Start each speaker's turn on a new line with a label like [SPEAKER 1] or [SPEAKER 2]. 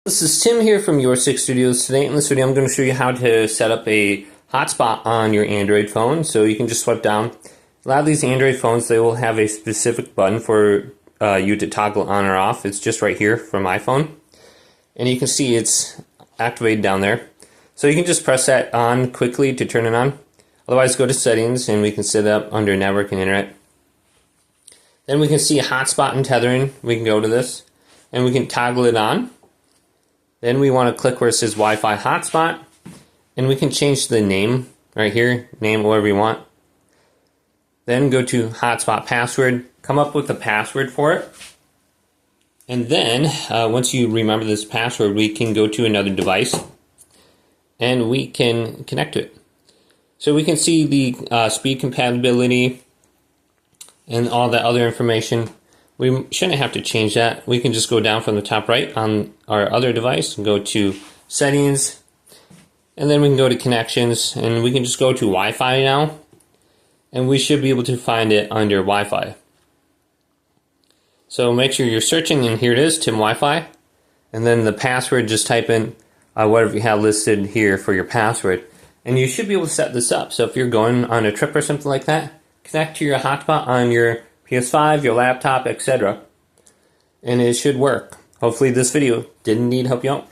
[SPEAKER 1] This is Tim here from Your Six Studios. Today in this video I'm going to show you how to set up a hotspot on your Android phone. So you can just swipe down. A lot of these Android phones, they will have a specific button for you to toggle on or off. It's just right here for my phone. And you can see it's activated down there. So you can just press that on quickly to turn it on. Otherwise go to settings and we can set it up under network and internet. Then we can see hotspot and tethering. We can go to this and we can toggle it on. Then we want to click where it says Wi-Fi hotspot, and we can change the name right here, name whatever you want. Then go to hotspot password, come up with a password for it. And then once you remember this password, we can go to another device and we can connect to it. So we can see the speed compatibility and all that other information. We shouldn't have to change that. We can just go down from the top right on our other device and go to settings, and then we can go to connections, and we can just go to Wi-Fi now, and we should be able to find it under Wi-Fi. So make sure you're searching, and here it is, Tim Wi-Fi, and then the password, just type in whatever you have listed here for your password, and you should be able to set this up. So if you're going on a trip or something like that, connect to your hotspot on your PS5, your laptop, etc. And it should work. Hopefully this video didn't need help you out.